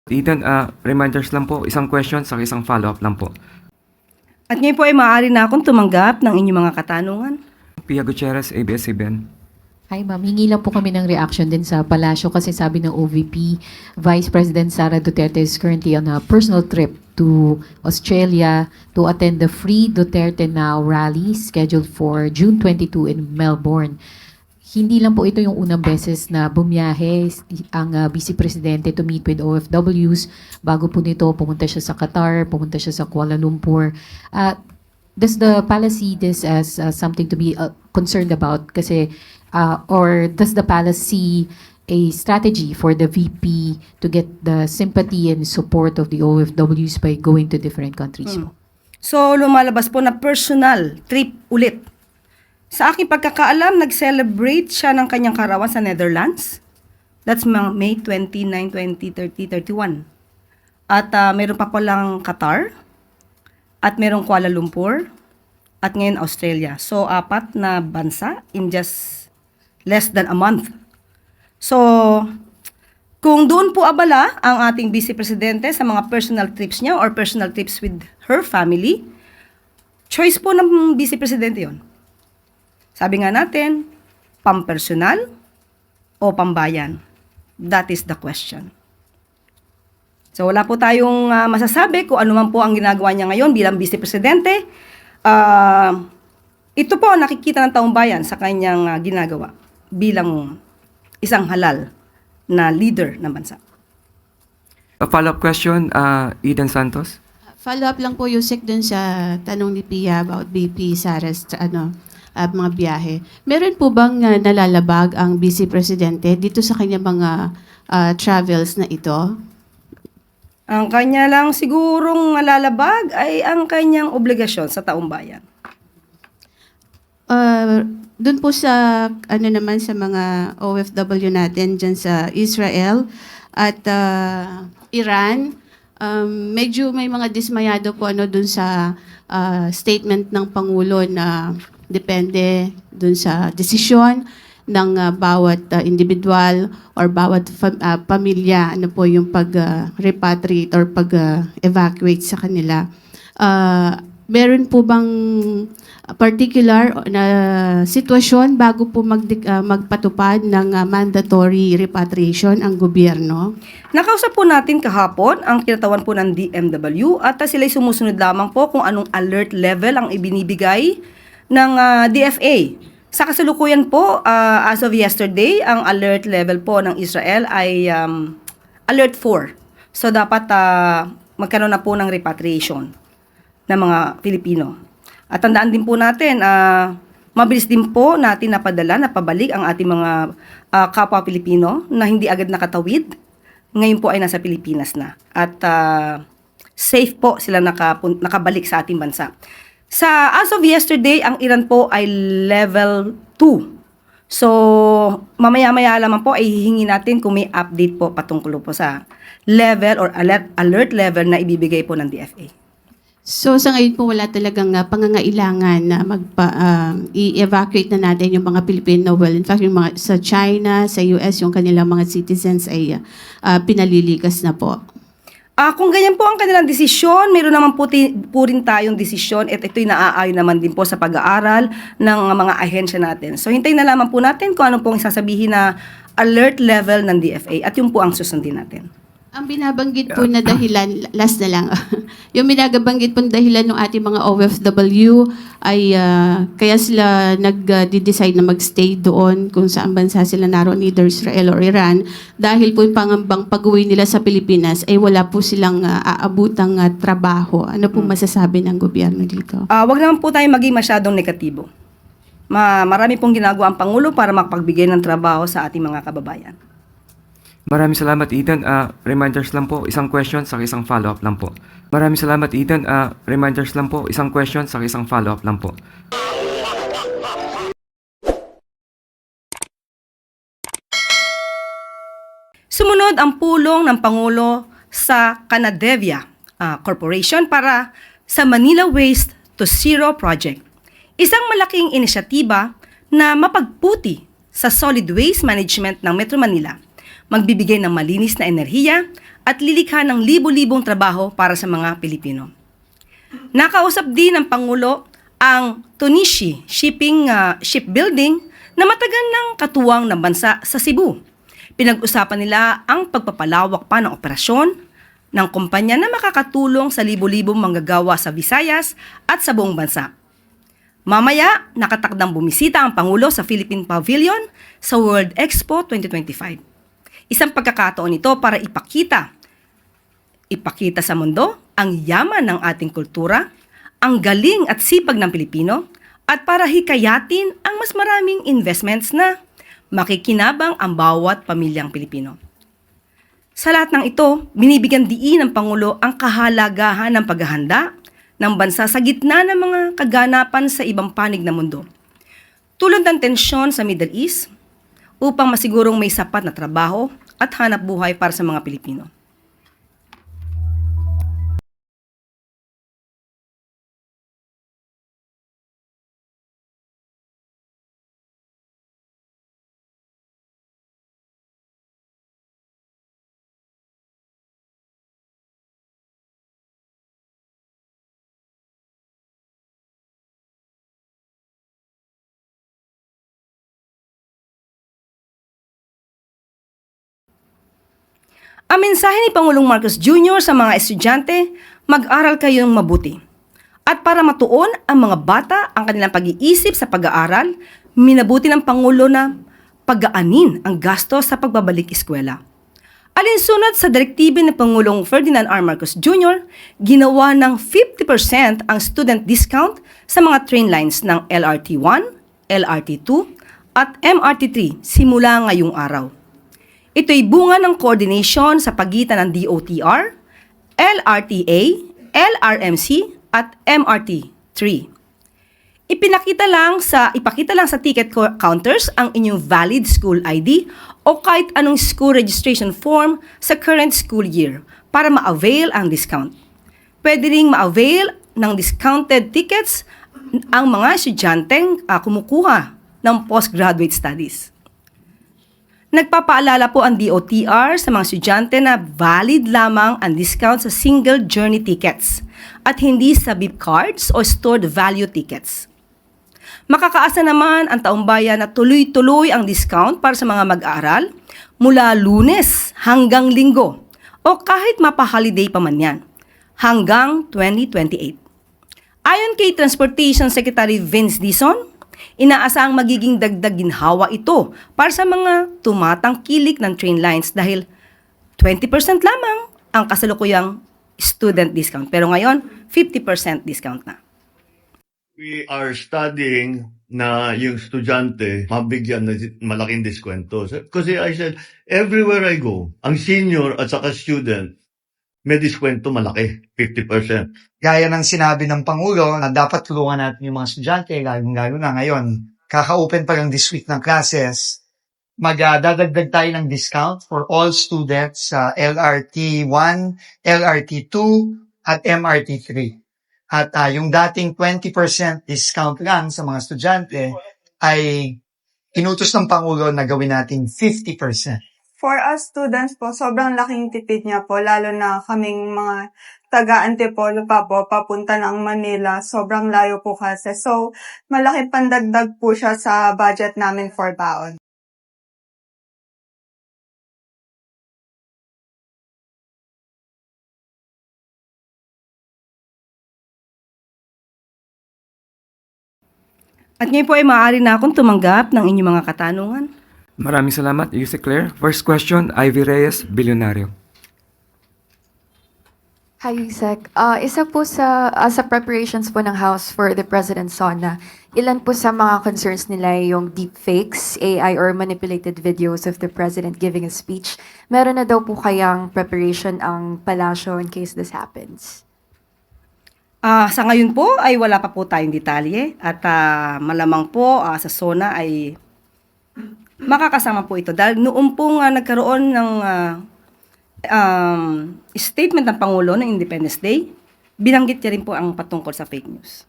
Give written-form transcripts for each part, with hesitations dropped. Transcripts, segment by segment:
Ethan, reminders lang po, isang question sa isang follow-up lang po. At ngayon po ay maaari na akong tumanggap ng inyong mga katanungan. Pia Gutierrez, ABS-CBN. Hi ma'am, hingi lang po kami ng reaction din sa Palasyo kasi sabi ng OVP, Vice President Sara Duterte is currently on a personal trip to Australia to attend the Free Duterte Now rally scheduled for June 22 in Melbourne. Hindi lang po ito yung unang beses na bumiyahe ang Vice Presidente to meet with OFWs. Bago po nito, pumunta siya sa Qatar, pumunta siya sa Kuala Lumpur. Does the palace see this as something to be concerned about? Kasi, or does the palace see a strategy for the VP to get the sympathy and support of the OFWs by going to different countries po? So, lumalabas po na personal trip ulit. Sa aking pagkakaalam, nag-celebrate siya ng kanyang karawan sa Netherlands. That's May 29, 20, 30, 31. At meron pa palang Qatar. At merong Kuala Lumpur. At ngayon Australia. So, 4 na bansa in just less than a month. So, kung doon po abala ang ating Vice Presidente sa mga personal trips niya or personal trips with her family, choice po ng Vice Presidente yon. Sabi nga natin, pampersonal o pambayan? That is the question. So wala po tayong masasabi kung ano man po ang ginagawa niya ngayon bilang Vice Presidente. Ito po ang nakikita ng taong bayan sa kanyang ginagawa bilang isang halal na leader ng bansa. A follow-up question, Eden Santos. Follow-up lang po, Yusek, dun sa tanong ni Pia about BP Sara's mga biyahe. Meron po bang nalalabag ang Vice Presidente dito sa kanyang mga travels na ito? Ang kanya lang sigurong malalabag ay ang kanyang obligasyon sa taong bayan. Doon po sa naman sa mga OFW natin dyan sa Israel at Iran, medyo may mga dismayado po doon sa statement ng Pangulo na depende doon sa desisyon ng bawat individual or bawat pamilya po yung pag-repatriate or pag-evacuate sa kanila. Meron po bang particular na sitwasyon bago po magpatupad ng mandatory repatriation ang gobyerno? Nakausap po natin kahapon ang kinatawan po ng DMW at sila'y sumusunod lamang po kung anong alert level ang ibinibigay ng DFA. Sa kasalukuyan po, as of yesterday, ang alert level po ng Israel ay alert 4. So dapat magkaroon na po ng repatriation ng mga Pilipino. At tandaan din po natin, mabilis din po natin napabalik ang ating mga kapwa Pilipino na hindi agad nakatawid. Ngayon po ay nasa Pilipinas na. At safe po sila nakabalik sa ating bansa. As of yesterday, ang Iran po ay level 2. So, mamaya-maya lamang po ay hihingi natin kung may update po patungkol po sa level or alert level na ibibigay po ng DFA. So sa ngayon po wala talagang pangangailangan na i-evacuate na natin yung mga Pilipino. Well, in fact, yung mga sa China, sa US, yung kanilang mga citizens ay pinalilikas na po. Kung ganyan po ang kanilang desisyon, meron naman po rin tayong desisyon at ito'y naaayon naman din po sa pag-aaral ng mga ahensya natin. So hintayin na lamang po natin kung ano pong isasabihin na alert level ng DFA at yung po ang susundin natin. Ang binabanggit po na dahilan, last na lang, yung binabanggit po na dahilan ng ating mga OFW ay kaya sila nag-decide na mag-stay doon kung saan bansa sila naroon, either Israel or Iran, dahil po yung pangambang pag-uwi nila sa Pilipinas ay wala po silang aabutang trabaho. Ano po masasabi ng gobyerno dito? Wag naman po tayo maging masyadong negatibo. Marami pong ginagawa ang Pangulo para makapagbigay ng trabaho sa ating mga kababayan. Maraming salamat, Ethan. Reminders lang po, isang question sa isang follow-up lang po. Maraming salamat, Ethan. Reminders lang po, isang question sa isang follow-up lang po. Sumunod ang pulong ng Pangulo sa Canadevia Corporation para sa Manila Waste to Zero Project. Isang malaking inisyatiba na mapagputi sa solid waste management ng Metro Manila. Magbibigay ng malinis na enerhiya at lilikha ng libo-libong trabaho para sa mga Pilipino. Nakausap din ng Pangulo ang Tunishi Shipbuilding na matagal ng katuwang ng bansa sa Cebu. Pinag-usapan nila ang pagpapalawak pa ng operasyon ng kumpanya na makakatulong sa libo-libong manggagawa sa Visayas at sa buong bansa. Mamaya, nakatakdang bumisita ang Pangulo sa Philippine Pavilion sa World Expo 2025. Isang pagkakataon ito para ipakita sa mundo ang yaman ng ating kultura, ang galing at sipag ng Pilipino, at para hikayatin ang mas maraming investments na makikinabang ang bawat pamilyang Pilipino. Sa lahat ng ito, binibigyan diin ng Pangulo ang kahalagahan ng paghahanda ng bansa sa gitna ng mga kaganapan sa ibang panig ng mundo. Tulad ng tensyon sa Middle East, upang masigurong may sapat na trabaho at hanap buhay para sa mga Pilipino. Ang mensahe ni Pangulong Marcos Jr. sa mga estudyante, mag-aral kayong mabuti. At para matuon ang mga bata ang kanilang pag-iisip sa pag-aaral, minabuti ng Pangulo na pagaanin ang gasto sa pagbabalik eskwela. Alinsunod sa direktiba ni Pangulong Ferdinand R. Marcos Jr., ginawa ng 50% ang student discount sa mga train lines ng LRT-1, LRT-2 at MRT-3 simula ngayong araw. Ito'y bunga ng coordination sa pagitan ng DOTR, LRTA, LRMC at MRT-3. Ipakita lang sa ticket counters ang inyong valid school ID o kahit anong school registration form sa current school year para ma-avail ang discount. Pwede ring ma-avail ng discounted tickets ang mga estudyanteng kumukuha ng postgraduate studies. Nagpapaalala po ang DOTR sa mga estudyante na valid lamang ang discount sa single journey tickets at hindi sa beep cards o stored value tickets. Makakaasa naman ang taumbayan na tuloy-tuloy ang discount para sa mga mag-aaral mula Lunes hanggang Linggo o kahit mapa-holiday pa man yan hanggang 2028. Ayon kay Transportation Secretary Vince Dizon, inaasahang magiging dagdag ginhawa ito para sa mga tumatangkilik ng train lines dahil 20% lamang ang kasalukuyang student discount. Pero ngayon, 50% discount na. We are studying na yung estudyante mabigyan ng malaking diskwento. Kasi I said, everywhere I go, ang senior at saka student, may diskwento malaki, 50%. Gaya ng sinabi ng Pangulo na dapat tulungan natin yung mga estudyante, lalo na ngayon. Kaka-open pa lang this week ng classes. Magdadagdag tayo ng discount for all students sa LRT1, LRT2, at MRT3. At yung dating 20% discount lang sa mga estudyante ay inutos ng Pangulo na gawin natin 50%. For us students po, sobrang laking tipid niya po, lalo na kaming mga taga-Antipolo pa po, papunta ng Manila. Sobrang layo po kasi. So, malaki pandagdag po siya sa budget namin for baon. At ngayon po ay maaari na akong tumanggap ng inyong mga katanungan. Maraming salamat, Yusek Claire. First question, Ivy Reyes, Bilyonaryo. Hi, Yusek. Isa po sa preparations po ng House for the President SONA, ilan po sa mga concerns nila yung deepfakes, AI or manipulated videos of the President giving a speech. Meron na daw po kayang preparation ang palasyo in case this happens? Sa ngayon po ay wala pa po tayong detalye at malamang po sa SONA ay makakasama po ito. Dahil noong po nagkaroon ng statement ng Pangulo ng Independence Day, binanggit niya rin po ang patungkol sa fake news.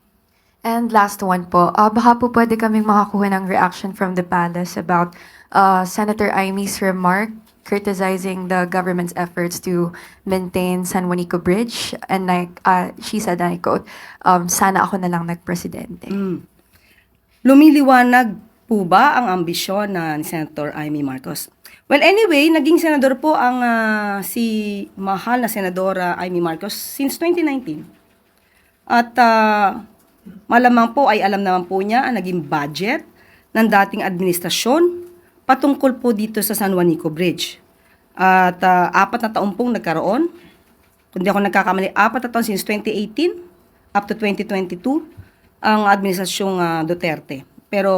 And last one po, baka po pwede kaming makakuha ng reaction from the palace about Senator Imy's remark criticizing the government's efforts to maintain San Juanico Bridge. And she said, and I quote, sana ako na lang nagpresidente. Lumiliwanag po ba ang ambisyon ni Senator Amy Marcos? Well, anyway, naging senador po ang si mahal na Senadora Amy Marcos since 2019. At malamang po ay alam naman po niya ang naging budget ng dating administrasyon patungkol po dito sa San Juanico Bridge. At 4 na taon pong nagkaroon. Kung di ako nagkakamali, 4 na taon since 2018 up to 2022 ang administrasyong Duterte. Pero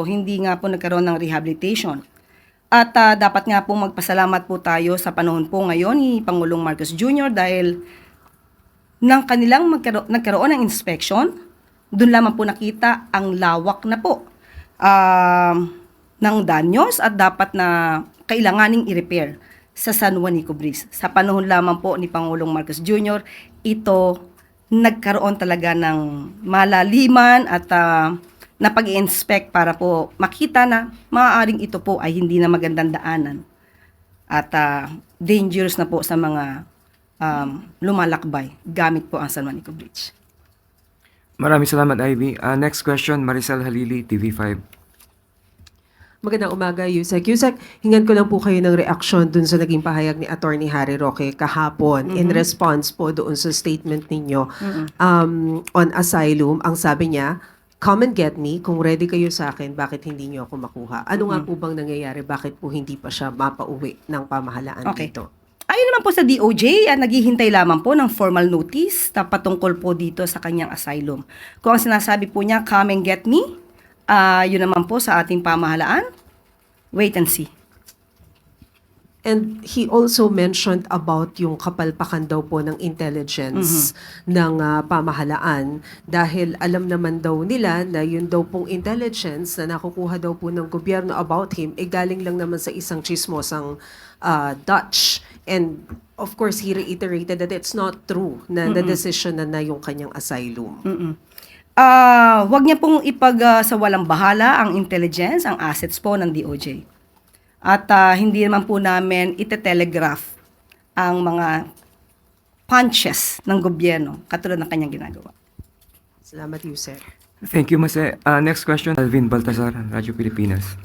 hindi nga po nagkaroon ng rehabilitation. At dapat nga po magpasalamat po tayo sa panahon po ngayon ni Pangulong Marcos Jr. dahil nang kanilang nagkaroon ng inspection, doon lamang po nakita ang lawak na po ng danyos at dapat na kailanganing i-repair sa San Juanico Bridge. Sa panahon lamang po ni Pangulong Marcos Jr., ito nagkaroon talaga ng malaliman at na pag-i-inspect para po makita na maaaring ito po ay hindi na magandang daanan at dangerous na po sa mga lumalakbay gamit po ang San Juanico Bridge. Maraming salamat, Ivy. Next question, Maricel Halili, TV5. Magandang umaga, Yusek. Yusek, hingan ko lang po kayo ng reaksyon dun sa naging pahayag ni Attorney Harry Roque kahapon in response po doon sa statement ninyo on asylum. Ang sabi niya, come and get me, kung ready kayo sa akin, bakit hindi niyo ako makuha? Ano nga po bang nangyayari? Bakit po hindi pa siya mapauwi ng pamahalaan dito? Ayon naman po sa DOJ, naghihintay lamang po ng formal notice na patungkol po dito sa kanyang asylum. Kung ang sinasabi po niya, come and get me, yun naman po sa ating pamahalaan, wait and see. And he also mentioned about yung kapalpakan daw po ng intelligence ng pamahalaan dahil alam naman daw nila na yun daw pong intelligence na nakukuha daw po ng gobyerno about him galing lang naman sa isang chismosang Dutch. And of course, he reiterated that it's not true na the decision na yung kanyang asylum. Wag niya pong sa walang bahala ang intelligence, ang assets po ng DOJ. At hindi naman po namin ite-telegraph ang mga punches ng gobyerno katulad ng kanyang ginagawa. Salamat, Yusek. Thank you, Mase. Next question, Alvin Baltazar, Radyo Pilipinas.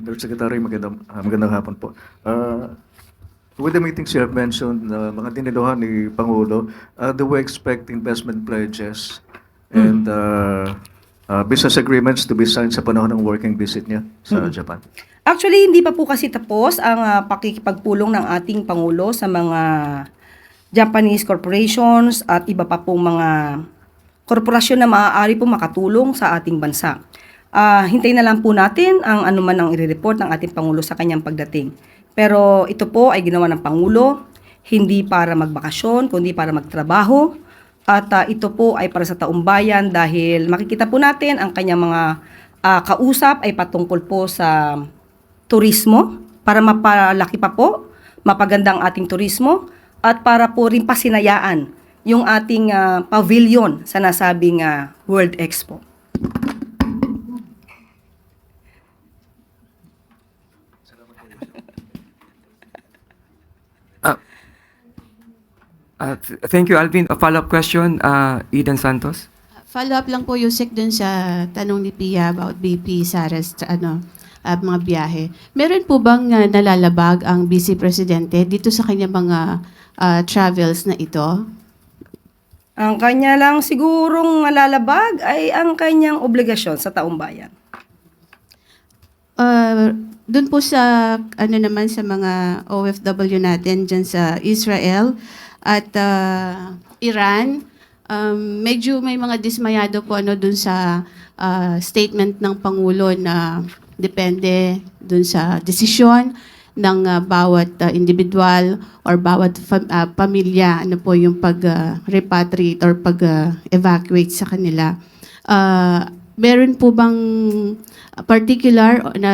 Undersecretary, magandang hapon po. With the meetings you have mentioned, mga diniluhan ni Pangulo, do we expect investment pledges and business agreements to be signed sa panahon ng working visit niya sa Japan? Actually, hindi pa po kasi tapos ang pakikipagpulong ng ating Pangulo sa mga Japanese corporations at iba pa pong mga korporasyon na maaari po makatulong sa ating bansa. Hintayin na lang po natin ang anuman ang i-report ng ating Pangulo sa kanyang pagdating. Pero ito po ay ginawa ng Pangulo, hindi para magbakasyon, kundi para magtrabaho. At ito po ay para sa taong bayan dahil makikita po natin ang kanyang mga kausap ay patungkol po sa turismo para mapalaki pa po, mapaganda ang ating turismo at para po rin pasinayaan yung ating pavilion sa nasabing World Expo. Thank you, Alvin. A follow-up question, Eden Santos. Follow-up lang po, Yusek, dun sa tanong ni Pia about BP Sara's mga biyahe. Meron po bang nalalabag ang Vice Presidente dito sa kanyang mga travels na ito? Ang kanya lang sigurong malalabag ay ang kanyang obligasyon sa taong bayan. Doon po sa naman sa mga OFW natin dyan sa Israel at Iran, medyo may mga dismayado po doon sa statement ng Pangulo na depende doon sa desisyon ng bawat individual or bawat pamilya po yung pag-repatriate or pag-evacuate sa kanila. Meron po bang particular na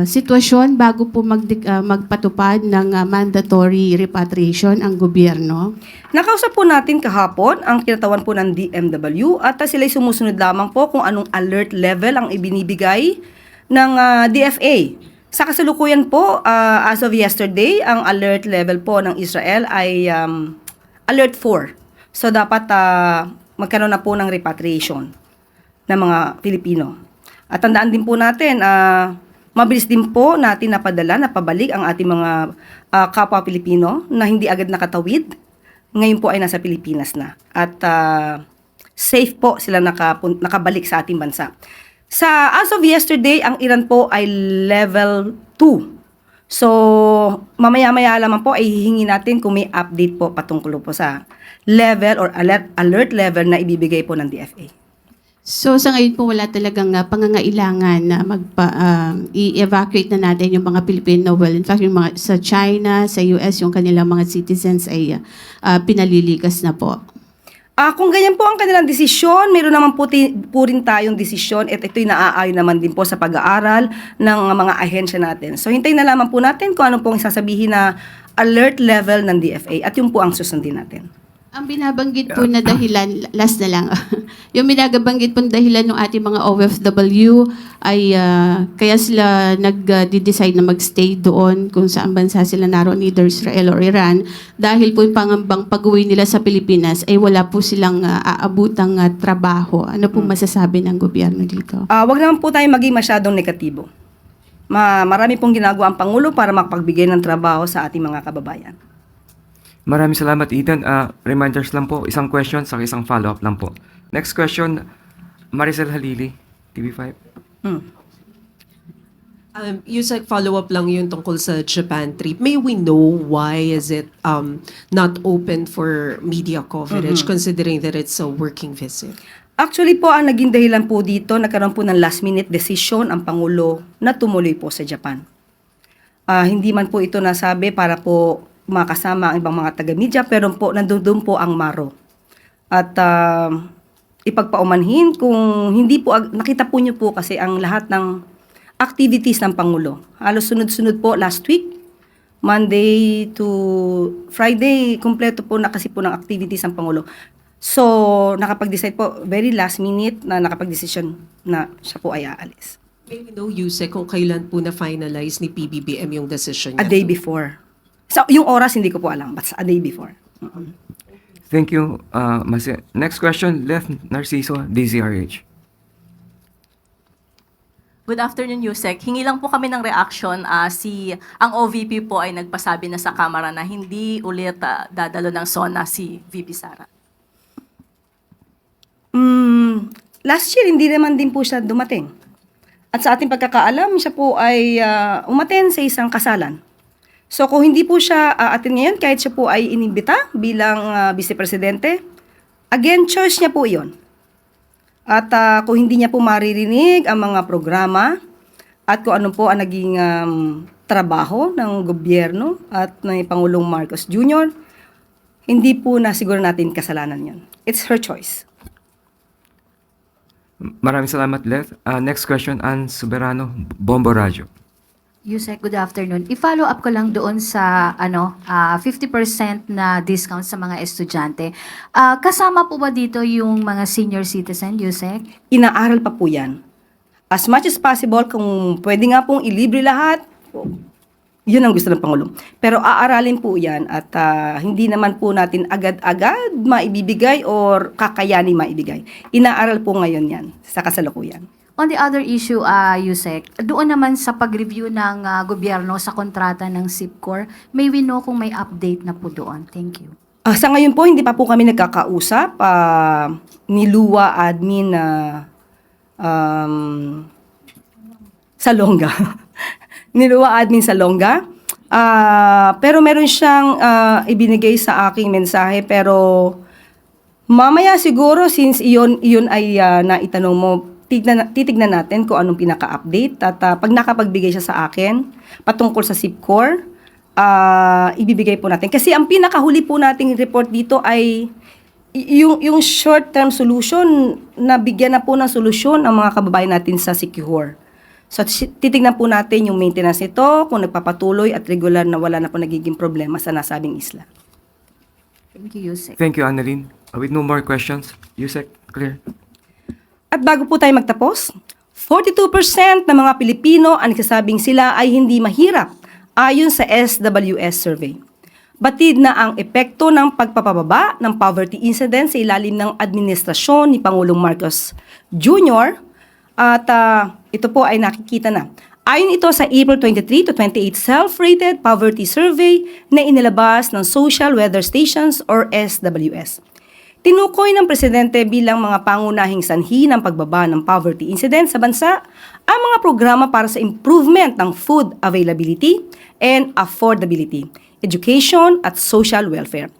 sitwasyon bago po magpatupad ng mandatory repatriation ang gobyerno? Nakausap po natin kahapon ang kinatawan po ng DMW at sila'y sumusunod lamang po kung anong alert level ang ibinibigay ng DFA. Sa kasalukuyan po, as of yesterday, ang alert level po ng Israel ay alert 4. So dapat magkaroon na po ng repatriation ng mga Pilipino. At tandaan din po natin, mabilis din po natin napabalik ang ating mga kapwa Pilipino na hindi agad nakatawid. Ngayon po ay nasa Pilipinas na. At safe po sila nakabalik sa ating bansa. As of yesterday, ang Iran po ay level 2. So, mamaya-maya lamang po ay hihingi natin kung may update po patungkol po sa level or alert level na ibibigay po ng DFA. So sa ngayon po wala talagang pangangailangan na i-evacuate na natin yung mga Pilipino. Well, in fact, yung mga sa China, sa US, yung kanilang mga citizens ay pinalilikas na po. Kung ganyan po ang kanilang desisyon, meron naman po rin tayong desisyon at ito'y naaayon naman din po sa pag-aaral ng mga ahensya natin. So hintayin na lamang po natin kung ano pong sasabihin na alert level ng DFA at yun po ang susundin natin. Ang binabanggit po na dahilan, last na lang, yung binabanggit po na dahilan ng ating mga OFW ay kaya sila nag-decide na magstay doon kung saan bansa sila naroon, either Israel or Iran, dahil po yung pangambang pag-uwi nila sa Pilipinas ay wala po silang aabutang trabaho. Ano po masasabi ng gobyerno dito? Wag naman po tayo maging masyadong negatibo. Marami pong ginagawa ang Pangulo para makapagbigay ng trabaho sa ating mga kababayan. Maraming salamat, Eden. Reminders lang po, isang question sa isang follow-up lang po. Next question, Maricel Halili, TV5. Yusek, follow-up lang yun tungkol sa Japan trip. May we know why is it not open for media coverage considering that it's a working visit? Actually po, ang naging dahilan po dito, nagkaroon po ng last-minute decision ang Pangulo na tumuloy po sa Japan. Hindi man po ito nasabi para po makasama ang ibang mga taga-media, pero po nandun po ang Maro. At ipagpaumanhin kung hindi po, nakita po niyo po kasi ang lahat ng activities ng Pangulo. Halos sunod-sunod po last week, Monday to Friday, kumpleto po na kasi po ng activities ng Pangulo. So, nakapag-decide po, very last minute na nakapag-decision na siya po ay aalis. May we know, Yusek, kung kailan po na-finalize ni PBBM yung decision A niya? day before. So, yung oras hindi ko po alam, but a day before. Thank you, Masi. Next question, Left Narciso, DZRH. Good afternoon, Yusek. Hingi lang po kami ng reaction. Ang OVP po ay nagpasabi na sa Kamara na hindi ulit dadalo ng SONA si VP Sara. Last year, hindi naman din po siya dumating. At sa ating pagkakaalam, siya po ay umaten sa isang kasalan. So kung hindi po siya atin ngayon, kahit siya po ay inimbita bilang vice-presidente, again, choice niya po iyon. At kung hindi niya po maririnig ang mga programa at kung ano po ang naging trabaho ng gobyerno at ng Pangulong Marcos Jr., hindi po na siguro natin kasalanan yon. It's her choice. Maraming salamat, Left. Next question, Ann Soberano, Bombo Radio. Yusek, good afternoon. I-follow up ko lang doon sa 50% na discount sa mga estudyante. Kasama po ba dito yung mga senior citizen, Yusek? Inaaral pa po yan. As much as possible, kung pwede nga pong ilibre lahat, yun ang gusto ng Pangulo. Pero aaralin po yan at hindi naman po natin agad-agad maibibigay or kakayanin maibigay. Inaaral po ngayon yan sa kasalukuyan. On the other issue, Yusek, doon naman sa pag-review ng gobyerno sa kontrata ng SIPCOR, may we know kung may update na po doon. Thank you. Sa ngayon po, hindi pa po kami nagkakausap. Ni Lua Admin Salonga. Ni Lua Admin Salonga. Pero meron siyang ibinigay sa aking mensahe. Pero mamaya siguro, since iyon ay naitanong mo, titignan natin kung anong pinaka-update at pag nakapagbigay siya sa akin patungkol sa SIPCOR, ibibigay po natin. Kasi ang pinakahuli po nating report dito ay yung short-term solution, na bigyan na po ng solusyon ang mga kababayan natin sa SICUR. So titignan po natin yung maintenance nito, kung nagpapatuloy at regular na wala na po nagiging problema sa nasabing isla. Thank you, Yusek. Thank you, Annalyn. With no more questions, Yusek, clear. At bago po tayo magtapos, 42% ng mga Pilipino ang nagsasabing sila ay hindi mahirap ayon sa SWS survey. Batid na ang epekto ng pagpapababa ng poverty incidence sa ilalim ng administrasyon ni Pangulong Marcos Jr. At ito po ay nakikita na. Ayon ito sa April 23 to 28 Self-Rated Poverty Survey na inilabas ng Social Weather Stations or SWS. Tinukoy ng Presidente bilang mga pangunahing sanhi ng pagbaba ng poverty incidence sa bansa ang mga programa para sa improvement ng food availability and affordability, education at social welfare.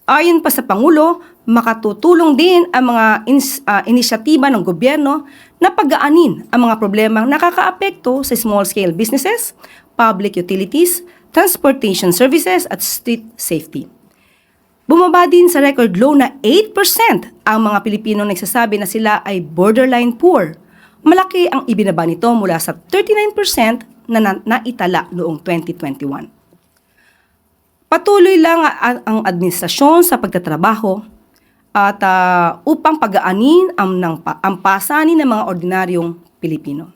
Ayon pa sa Pangulo, makatutulong din ang mga inisyatiba ng gobyerno na pagaanin ang mga problemang nakakaapekto sa small-scale businesses, public utilities, transportation services at street safety. Bumaba din sa record low na 8% ang mga Pilipino nagsasabi na sila ay borderline poor. Malaki ang ibinaba nito mula sa 39% na naitala noong 2021. Patuloy lang ang administrasyon sa pagtatrabaho at upang pagaanin ang pasanin ng mga ordinaryong Pilipino.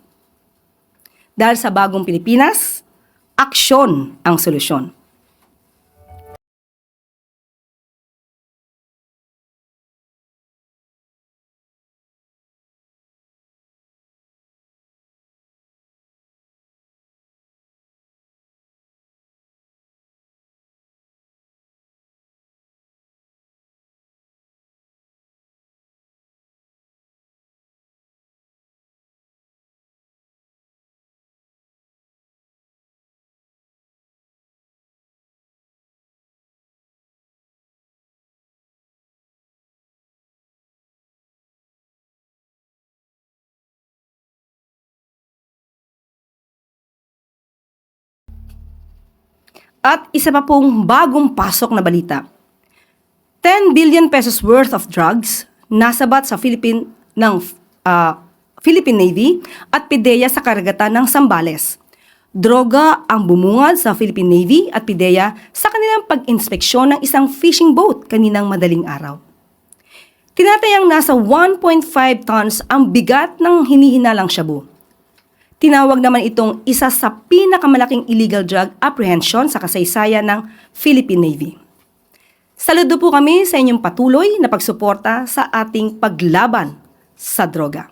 Dahil sa bagong Pilipinas, aksyon ang solusyon. At isa pa pong bagong pasok na balita. 10 billion pesos worth of drugs nasabat sa Philippine Navy at PIDEA sa karagatan ng Zambales. Droga ang bumungad sa Philippine Navy at PIDEA sa kanilang pag-inspeksyon ng isang fishing boat kaninang madaling araw. Tinatayang nasa 1.5 tons ang bigat ng hinihinalang shabu. Tinawag naman itong isa sa pinakamalaking illegal drug apprehension sa kasaysayan ng Philippine Navy. Saludo po kami sa inyong patuloy na pagsuporta sa ating paglaban sa droga.